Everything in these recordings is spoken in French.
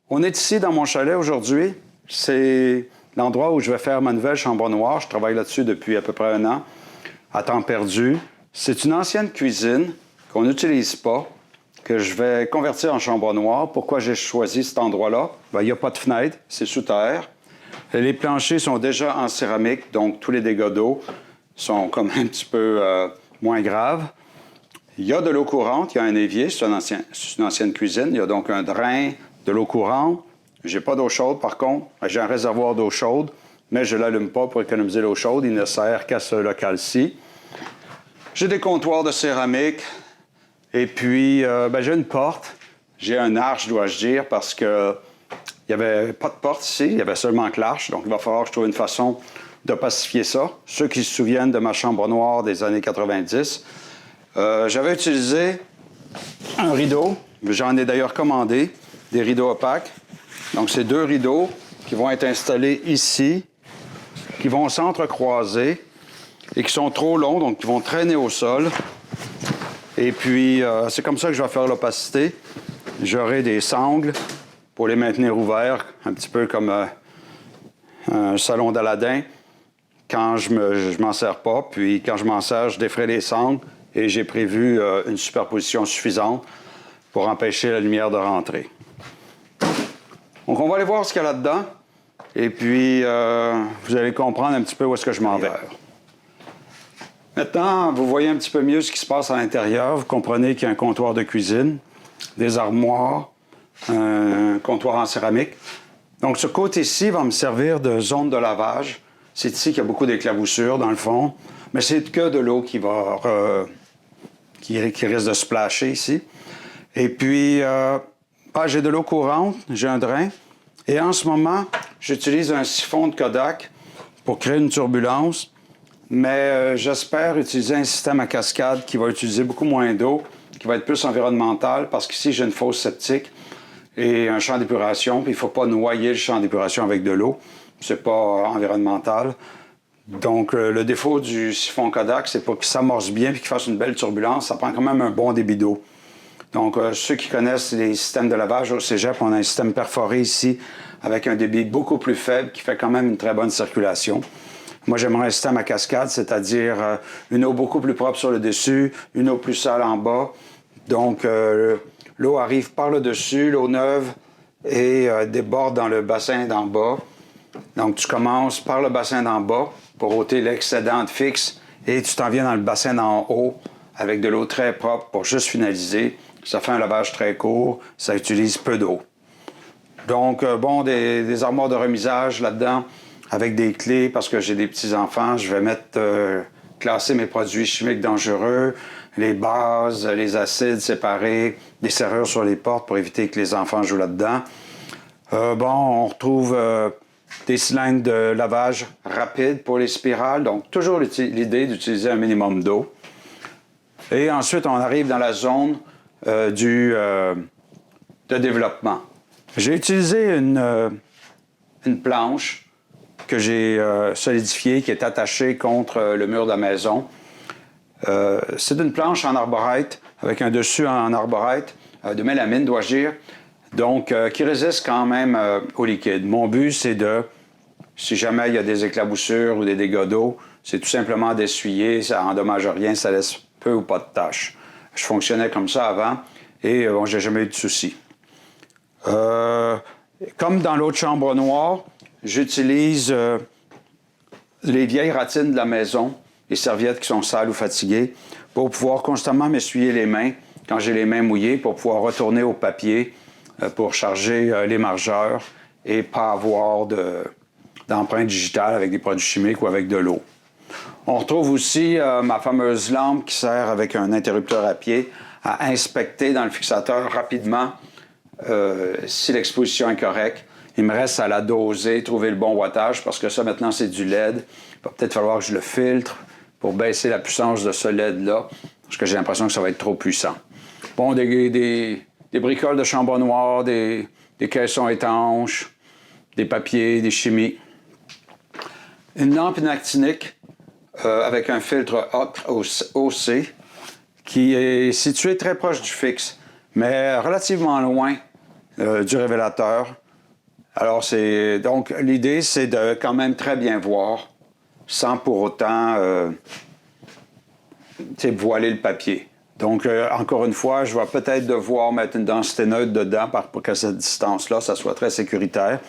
On est ici dans mon chalet aujourd'hui. C'est l'endroit où je vais faire ma nouvelle chambre noire. Je travaille là-dessus depuis à peu près 1 an, à temps perdu. C'est une ancienne cuisine qu'on n'utilise pas, que je vais convertir en chambre noire. Pourquoi j'ai choisi cet endroit-là? Bien, il n'y a pas de fenêtre, c'est sous terre. Les planchers sont déjà en céramique, donc tous les dégâts d'eau sont comme un petit peu moins graves. Il y a de l'eau courante, il y a un évier, c'est une ancienne cuisine. Il y a donc un drain, de l'eau courante. J'ai pas d'eau chaude, par contre. J'ai un réservoir d'eau chaude, mais je ne l'allume pas pour économiser l'eau chaude. Il ne sert qu'à ce local-ci. J'ai des comptoirs de céramique. Et puis, j'ai une porte. J'ai un arche, dois-je dire, parce que il n'y avait pas de porte ici. Il y avait seulement que l'arche. Donc, il va falloir que je trouve une façon de pacifier ça. Ceux qui se souviennent de ma chambre noire des années 90, j'avais utilisé un rideau. J'en ai d'ailleurs commandé des rideaux opaques. Donc, c'est 2 rideaux qui vont être installés ici, qui vont s'entrecroiser et qui sont trop longs, donc qui vont traîner au sol. Et puis, c'est comme ça que je vais faire l'opacité. J'aurai des sangles pour les maintenir ouverts, un petit peu comme un salon d'Aladin, quand je m'en sers pas. Puis, quand je m'en sers, je déferai les sangles et j'ai prévu une superposition suffisante pour empêcher la lumière de rentrer. Donc, on va aller voir ce qu'il y a là-dedans. Et puis, vous allez comprendre un petit peu où est-ce que je m'en vais. Maintenant, vous voyez un petit peu mieux ce qui se passe à l'intérieur. Vous comprenez qu'il y a un comptoir de cuisine, des armoires, un comptoir en céramique. Donc, ce côté-ci va me servir de zone de lavage. C'est ici qu'il y a beaucoup d'éclaboussures, dans le fond. Mais c'est que de l'eau qui risque de splasher ici. Et puis, j'ai de l'eau courante, j'ai un drain. Et en ce moment, j'utilise un siphon de Kodak pour créer une turbulence. Mais j'espère utiliser un système à cascade qui va utiliser beaucoup moins d'eau, qui va être plus environnemental, parce qu'ici, j'ai une fosse septique et un champ d'épuration. Puis il ne faut pas noyer le champ d'épuration avec de l'eau. C'est pas environnemental. Donc, le défaut du siphon Kodak, c'est pas qu'il s'amorce bien et qu'il fasse une belle turbulence. Ça prend quand même un bon débit d'eau. Donc, ceux qui connaissent les systèmes de lavage au cégep, on a un système perforé ici avec un débit beaucoup plus faible qui fait quand même une très bonne circulation. Moi, j'aimerais un système à cascade, c'est-à-dire une eau beaucoup plus propre sur le dessus, une eau plus sale en bas. Donc, l'eau arrive par le dessus, l'eau neuve, et déborde dans le bassin d'en bas. Donc, tu commences par le bassin d'en bas pour ôter l'excédent de fixe et tu t'en viens dans le bassin d'en haut avec de l'eau très propre pour juste finaliser. Ça fait un lavage très court, ça utilise peu d'eau. Donc, des armoires de remisage là-dedans avec des clés parce que j'ai des petits-enfants. Je vais classer mes produits chimiques dangereux, les bases, les acides séparés, des serrures sur les portes pour éviter que les enfants jouent là-dedans. On retrouve des cylindres de lavage rapide pour les spirales. Donc, toujours l'idée d'utiliser un minimum d'eau. Et ensuite, on arrive dans la zone de développement. J'ai utilisé une planche que j'ai solidifiée, qui est attachée contre le mur de la maison. C'est une planche en arborite, avec un dessus en arborite, de mélamine, dois-je dire, donc qui résiste quand même au liquide. Mon but, c'est si jamais il y a des éclaboussures ou des dégâts d'eau, c'est tout simplement d'essuyer, ça n'endommage rien, ça laisse peu ou pas de taches. Je fonctionnais comme ça avant et j'ai jamais eu de soucis. Comme dans l'autre chambre noire, j'utilise les vieilles ratines de la maison, les serviettes qui sont sales ou fatiguées, pour pouvoir constamment m'essuyer les mains quand j'ai les mains mouillées, pour pouvoir retourner au papier, pour charger les margeurs et pas avoir d'empreinte digitale avec des produits chimiques ou avec de l'eau. On retrouve aussi ma fameuse lampe qui sert avec un interrupteur à pied à inspecter dans le fixateur rapidement si l'exposition est correcte. Il me reste à la doser, trouver le bon wattage, parce que ça, maintenant, c'est du LED. Il va peut-être falloir que je le filtre pour baisser la puissance de ce LED-là, parce que j'ai l'impression que ça va être trop puissant. Bon, des bricoles de chambre noire, des caissons étanches, des papiers, des chimies. Une lampe inactinique avec un filtre OC qui est situé très proche du fixe, mais relativement loin du révélateur. Alors, donc, l'idée, c'est de quand même très bien voir, sans pour autant voiler le papier. Donc, encore une fois, je vais peut-être devoir mettre une densité neutre dedans pour qu'à cette distance-là, ça soit très sécuritaire.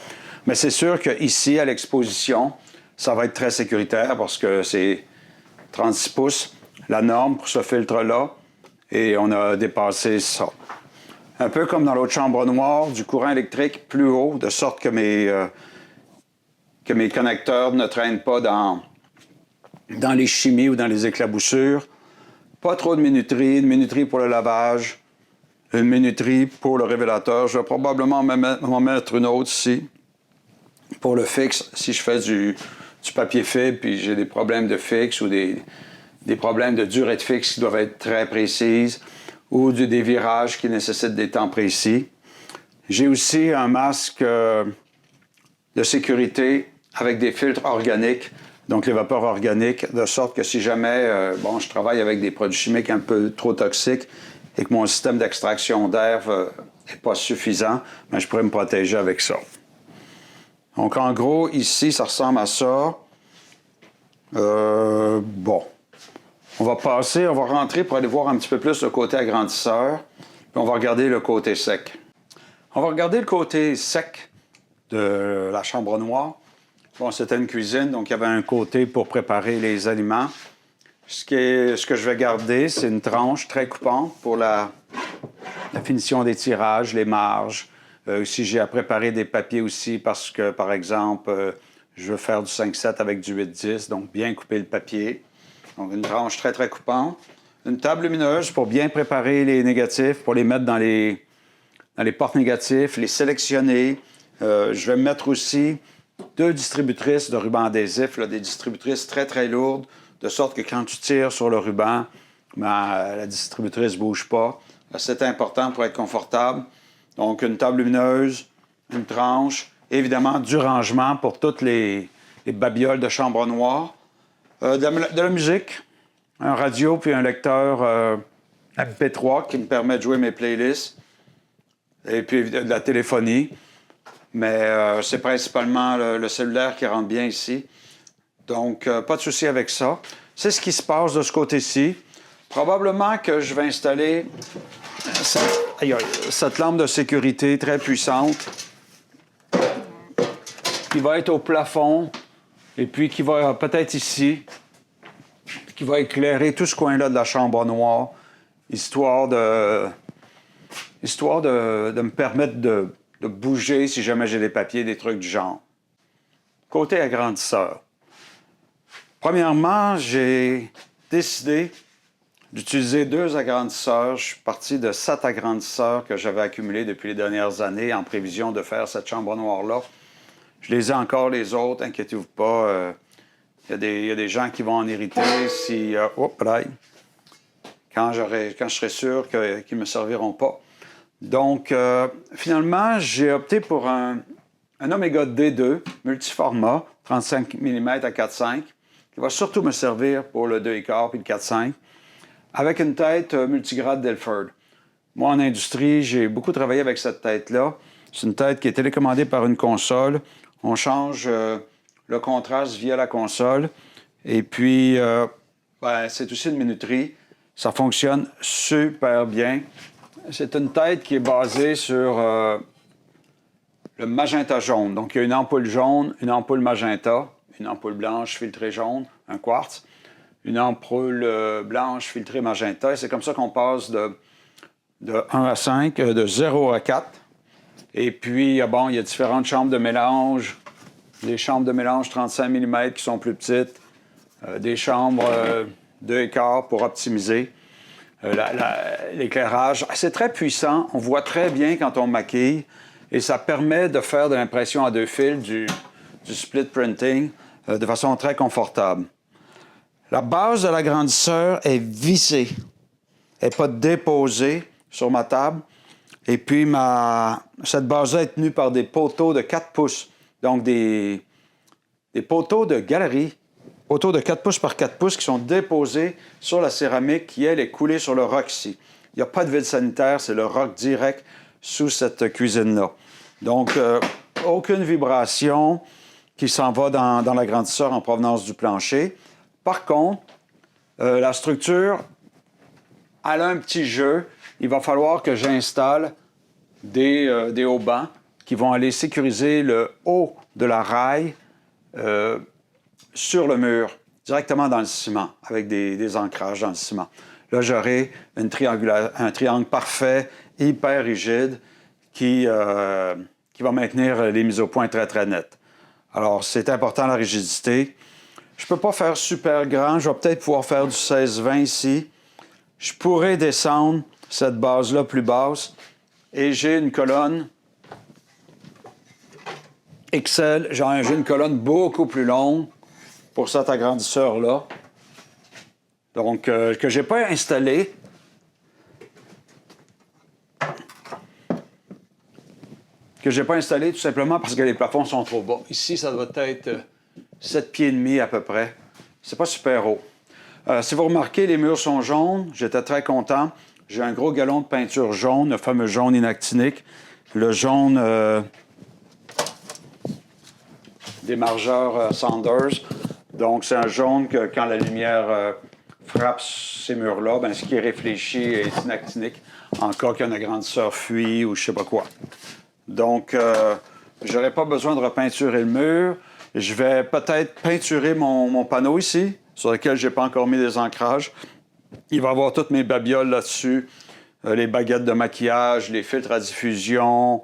Mais c'est sûr qu'ici, à l'exposition, ça va être très sécuritaire parce que c'est 36 pouces, la norme pour ce filtre-là, et on a dépassé ça. Un peu comme dans l'autre chambre noire, du courant électrique plus haut, de sorte que mes connecteurs ne traînent pas dans les chimies ou dans les éclaboussures. Pas trop de minuterie, une minuterie pour le lavage, une minuterie pour le révélateur. Je vais probablement m'en mettre une autre ici pour le fixe, si je fais du papier fibre puis j'ai des problèmes de fixe ou des problèmes de durée de fixe qui doivent être très précises ou des virages qui nécessitent des temps précis. J'ai aussi un masque de sécurité avec des filtres organiques, donc les vapeurs organiques, de sorte que si jamais je travaille avec des produits chimiques un peu trop toxiques et que mon système d'extraction d'air n'est pas suffisant, bien, je pourrais me protéger avec ça. Donc en gros, ici, ça ressemble à ça. On va rentrer pour aller voir un petit peu plus le côté agrandisseur, puis on va regarder le côté sec. On va regarder le côté sec de la chambre noire. Bon, c'était une cuisine, donc il y avait un côté pour préparer les aliments. Ce que je vais garder, c'est une tranche très coupante pour la finition des tirages, les marges. Si j'ai à préparer des papiers aussi, parce que, par exemple, je veux faire du 5-7 avec du 8-10, donc bien couper le papier. Donc, une tranche très, très coupante. Une table lumineuse pour bien préparer les négatifs, pour les mettre dans les portes négatifs, les sélectionner. Je vais mettre aussi 2 distributrices de ruban adhésif, des distributrices très, très lourdes, de sorte que quand tu tires sur le ruban, la distributrice ne bouge pas. C'est important pour être confortable. Donc, une table lumineuse, une tranche, évidemment, du rangement pour toutes les babioles de chambre noire. De la musique, un radio puis un lecteur MP3 qui me permet de jouer mes playlists. Et puis de la téléphonie. Mais c'est principalement le cellulaire qui rentre bien ici. Donc, pas de souci avec ça. C'est ce qui se passe de ce côté-ci. Probablement que je vais installer cette lampe de sécurité très puissante qui va être au plafond et puis qui va peut-être ici, qui va éclairer tout ce coin-là de la chambre noire, histoire de me permettre de bouger si jamais j'ai des papiers, des trucs du genre. Côté agrandisseur. Premièrement, j'ai décidé d'utiliser 2 agrandisseurs. Je suis parti de 7 agrandisseurs que j'avais accumulés depuis les dernières années en prévision de faire cette chambre noire-là. Je les ai encore, les autres, inquiétez-vous pas. Il y a des gens qui vont en hériter quand je serai sûr qu'ils ne me serviront pas. Donc, finalement, j'ai opté pour un Omega D2 multiformat, 35 mm à 4,5, qui va surtout me servir pour le 2,15 puis le 4,5, avec une tête multigrade Delford. Moi, en industrie, j'ai beaucoup travaillé avec cette tête-là. C'est une tête qui est télécommandée par une console. On change le contraste via la console. Et puis, c'est aussi une minuterie. Ça fonctionne super bien. C'est une tête qui est basée sur le magenta jaune. Donc, il y a une ampoule jaune, une ampoule magenta, une ampoule blanche filtrée jaune, un quartz, une ampoule blanche filtrée magenta. Et c'est comme ça qu'on passe de 1 à 5, de 0 à 4. Et puis, il y a différentes chambres de mélange. Des chambres de mélange 35 mm qui sont plus petites. Des chambres 2,15 pour optimiser. L'éclairage, c'est très puissant. On voit très bien quand on maquille. Et ça permet de faire de l'impression à 2 fils, du split printing, de façon très confortable. La base de l'agrandisseur est vissée. Elle n'est pas déposée sur ma table. Et puis, cette base-là est tenue par des poteaux de 4 pouces. Donc, des poteaux de galerie. Poteaux de 4 pouces par 4 pouces qui sont déposés sur la céramique qui, elle, est coulée sur le roc ici. Il n'y a pas de vide sanitaire, c'est le roc direct sous cette cuisine-là. Donc, aucune vibration qui s'en va dans l'agrandisseur en provenance du plancher. Par contre, la structure, elle a un petit jeu. Il va falloir que j'installe des haubans qui vont aller sécuriser le haut de la rail sur le mur, directement dans le ciment, avec des ancrages dans le ciment. Là, j'aurai un triangle parfait, hyper rigide, qui va maintenir les mises au point très, très nettes. Alors, c'est important, la rigidité. Je ne peux pas faire super grand. Je vais peut-être pouvoir faire du 16-20 ici. Je pourrais descendre cette base-là plus basse. Et j'ai une colonne XL. J'ai une colonne beaucoup plus longue pour cet agrandisseur-là. Donc, que je n'ai pas installé. Que je n'ai pas installé tout simplement parce que les plafonds sont trop bas. Ici, ça doit être 7 pieds et demi à peu près. C'est pas super haut. Si vous remarquez, les murs sont jaunes. J'étais très content. J'ai un gros galon de peinture jaune, le fameux jaune inactinique. Le jaune des margeurs Saunders. Donc, c'est un jaune que quand la lumière frappe ces murs-là, bien, ce qui est réfléchi est inactinique en cas qu'un agrandisseur fuit ou je sais pas quoi. Donc, je n'aurai pas besoin de repeinturer le mur. Je vais peut-être peinturer mon panneau ici, sur lequel je n'ai pas encore mis des ancrages. Il va y avoir toutes mes babioles là-dessus, les baguettes de maquillage, les filtres à diffusion,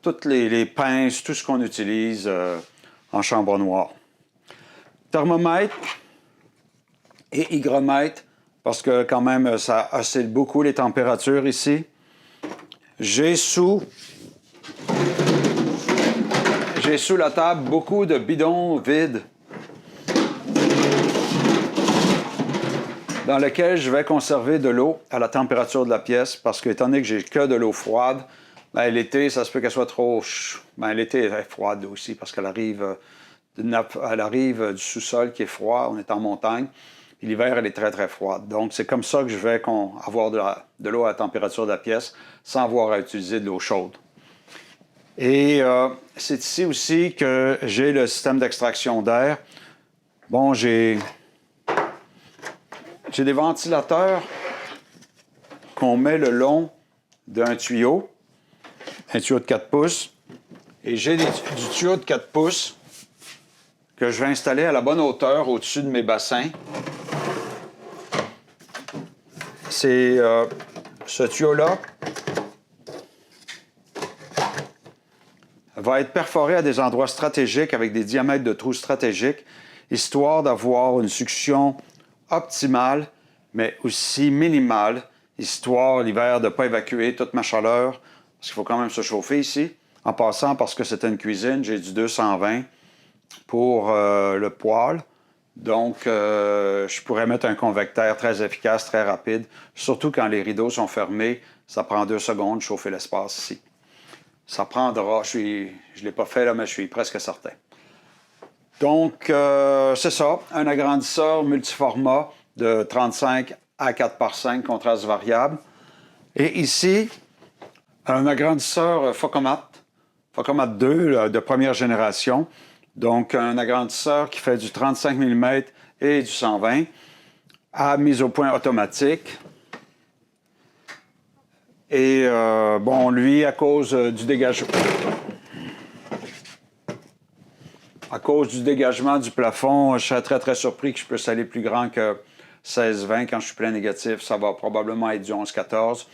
toutes les pinces, tout ce qu'on utilise en chambre noire. Thermomètre et hygromètre, parce que quand même, ça oscille beaucoup les températures ici. J'ai sous la table beaucoup de bidons vides dans lesquels je vais conserver de l'eau à la température de la pièce parce que, étant donné que j'ai que de l'eau froide, bien, l'été, ça se peut qu'elle soit trop... Bien, l'été est froide aussi parce qu'elle arrive du sous-sol qui est froid, on est en montagne, et l'hiver, elle est très, très froide. Donc, c'est comme ça que je vais avoir de l'eau à la température de la pièce sans avoir à utiliser de l'eau chaude. Et c'est ici aussi que j'ai le système d'extraction d'air. Bon, j'ai des ventilateurs qu'on met le long d'un tuyau, un tuyau de 4 pouces. Et j'ai du tuyau de 4 pouces que je vais installer à la bonne hauteur au-dessus de mes bassins. C'est ce tuyau-là va être perforé à des endroits stratégiques avec des diamètres de trous stratégiques, histoire d'avoir une succion optimale, mais aussi minimale, histoire l'hiver de ne pas évacuer toute ma chaleur, parce qu'il faut quand même se chauffer ici. En passant, parce que c'est une cuisine, j'ai du 220 pour le poêle. Donc, je pourrais mettre un convecteur très efficace, très rapide, surtout quand les rideaux sont fermés. Ça prend 2 secondes de chauffer l'espace ici. Ça prendra, je ne l'ai pas fait là, mais je suis presque certain. Donc, c'est ça, un agrandisseur multiformat de 35 à 4 par 5, contraste variable. Et ici, un agrandisseur Focomat 2 là, de première génération. Donc, un agrandisseur qui fait du 35 mm et du 120 à mise au point automatique. Et bon, lui, à cause du dégagement du plafond, je serais très, très surpris que je puisse aller plus grand que 16-20. Quand je suis plein négatif, ça va probablement être du 11-14.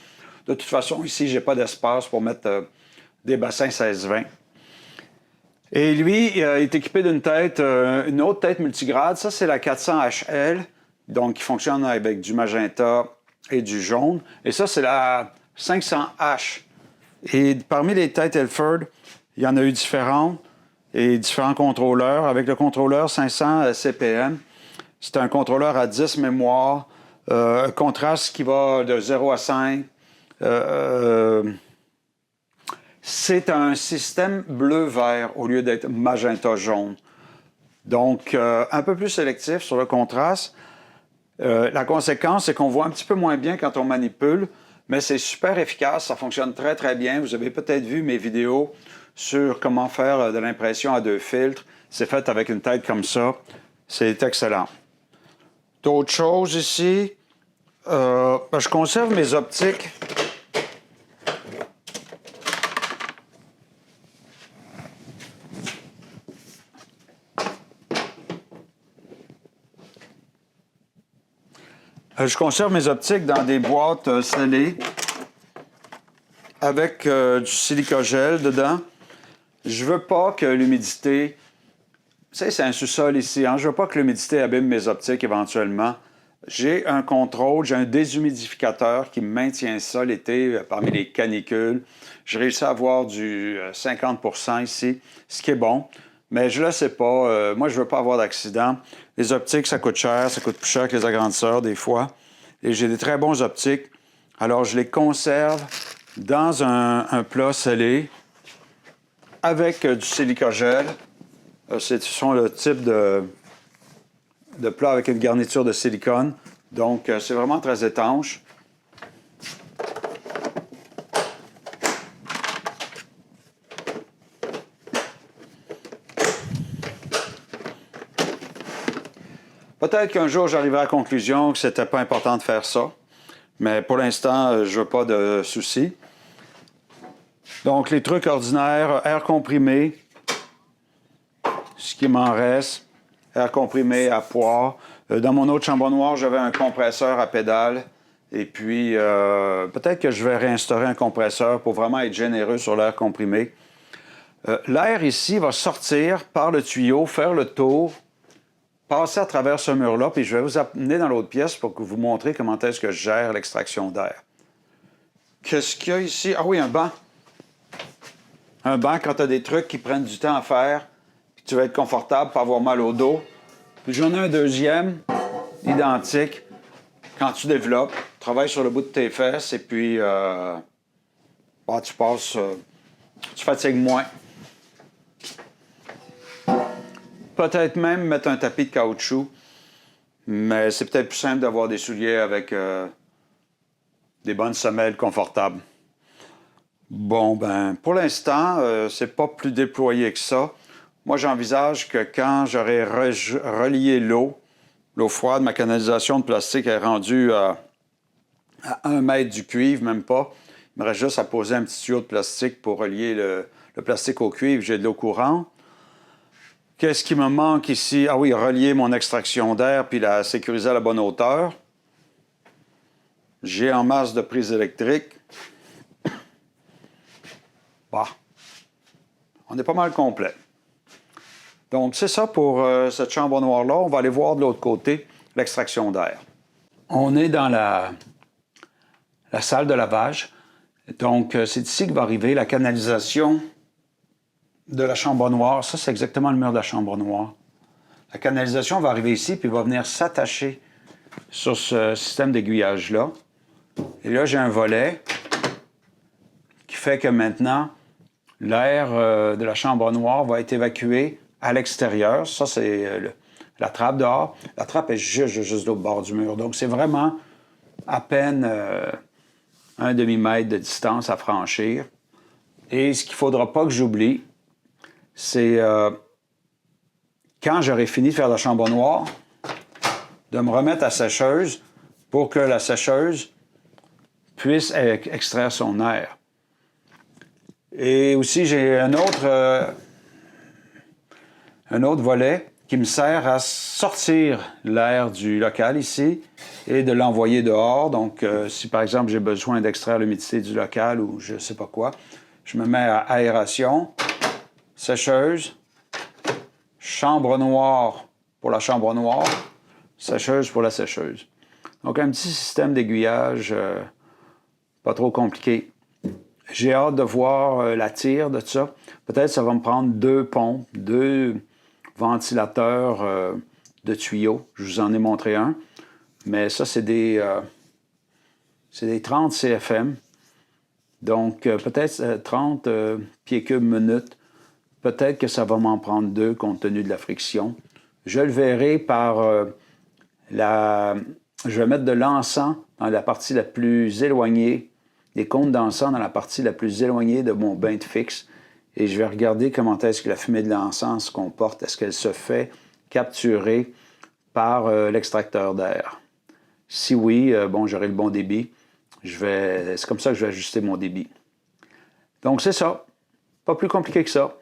De toute façon, ici, je n'ai pas d'espace pour mettre des bassins 16-20. Et lui, il est équipé d'une tête, une autre tête multigrade. Ça, c'est la 400 HL, donc qui fonctionne avec du magenta et du jaune. Et ça, c'est la 500H. Et parmi les têtes Elford, il y en a eu différentes et différents contrôleurs. Avec le contrôleur 500 CPM, c'est un contrôleur à 10 mémoires, un contraste qui va de 0 à 5. C'est un système bleu-vert au lieu d'être magenta-jaune. Donc, un peu plus sélectif sur le contraste. La conséquence, c'est qu'on voit un petit peu moins bien quand on manipule, mais c'est super efficace, ça fonctionne très très bien. Vous avez peut-être vu mes vidéos sur comment faire de l'impression à 2 filtres. C'est fait avec une tête comme ça. C'est excellent. D'autres choses ici, je conserve mes optiques. Je conserve mes optiques dans des boîtes scellées avec du silicogel dedans. Je veux pas que l'humidité... Tu sais, c'est un sous-sol ici, hein? Je veux pas que l'humidité abîme mes optiques éventuellement. J'ai un contrôle, j'ai un déshumidificateur qui me maintient ça l'été parmi les canicules. J'ai réussi à avoir du 50% ici, ce qui est bon. Mais je ne le sais pas. Moi, je ne veux pas avoir d'accident. Les optiques, ça coûte cher. Ça coûte plus cher que les agrandisseurs, des fois. Et j'ai des très bons optiques. Alors, je les conserve dans un plat scellé avec du silicogel. Ce sont le type de plat avec une garniture de silicone. Donc, c'est vraiment très étanche. Peut-être qu'un jour, j'arriverai à la conclusion que c'était pas important de faire ça. Mais pour l'instant, je veux pas de soucis. Donc, les trucs ordinaires, air comprimé, ce qui m'en reste, air comprimé à poire. Dans mon autre chambre noire, j'avais un compresseur à pédale. Et puis, peut-être que je vais réinstaurer un compresseur pour vraiment être généreux sur l'air comprimé. L'air ici va sortir par le tuyau, faire le tour, passer à travers ce mur-là, puis je vais vous amener dans l'autre pièce pour que vous montrez comment est-ce que je gère l'extraction d'air. Qu'est-ce qu'il y a ici? Ah oui, un banc. Un banc, quand tu as des trucs qui prennent du temps à faire, puis tu vas être confortable, pas avoir mal au dos. Puis j'en ai un deuxième, identique. Quand tu développes, travaille sur le bout de tes fesses, et puis tu passes... tu fatigues moins. Peut-être même mettre un tapis de caoutchouc, mais c'est peut-être plus simple d'avoir des souliers avec des bonnes semelles confortables. Bon, ben, pour l'instant, c'est pas plus déployé que ça. Moi, j'envisage que quand j'aurai relié l'eau froide, ma canalisation de plastique est rendue à 1 mètre du cuivre, même pas. Il me reste juste à poser un petit tuyau de plastique pour relier le plastique au cuivre. J'ai de l'eau courante. Qu'est-ce qui me manque ici? Ah oui, relier mon extraction d'air puis la sécuriser à la bonne hauteur. J'ai en masse de prises électriques. Bah, on est pas mal complet. Donc, c'est ça pour cette chambre noire-là. On va aller voir de l'autre côté l'extraction d'air. On est dans la salle de lavage. Donc, c'est ici que va arriver la canalisation de la chambre noire. Ça, c'est exactement le mur de la chambre noire. La canalisation va arriver ici, puis va venir s'attacher sur ce système d'aiguillage-là. Et là, j'ai un volet qui fait que maintenant, l'air de la chambre noire va être évacué à l'extérieur. Ça, c'est la trappe dehors. La trappe est juste de l'autre bord du mur. Donc, c'est vraiment à peine un demi-mètre de distance à franchir. Et ce qu'il ne faudra pas que j'oublie, c'est quand j'aurai fini de faire la chambre noire, de me remettre à sécheuse pour que la sécheuse puisse extraire son air. Et aussi, j'ai un autre volet qui me sert à sortir l'air du local ici et de l'envoyer dehors. Donc, si par exemple j'ai besoin d'extraire l'humidité du local ou je ne sais pas quoi, je me mets à aération, sécheuse, chambre noire pour la chambre noire, sécheuse pour la sécheuse. Donc, un petit système d'aiguillage pas trop compliqué. J'ai hâte de voir la tire de ça. Peut-être que ça va me prendre 2 pompes, 2 ventilateurs de tuyaux. Je vous en ai montré un. Mais ça, c'est des 30 CFM. Donc, peut-être 30 pieds cubes minute. Peut-être que ça va m'en prendre 2 compte tenu de la friction. Je le verrai par je vais mettre de l'encens dans la partie la plus éloignée des cônes d'encens dans la partie la plus éloignée de mon bain de fixe et je vais regarder comment est-ce que la fumée de l'encens se comporte. Est-ce qu'elle se fait capturer par l'extracteur d'air? Si oui, bon, j'aurai le bon débit. C'est comme ça que je vais ajuster mon débit. Donc, c'est ça. Pas plus compliqué que ça.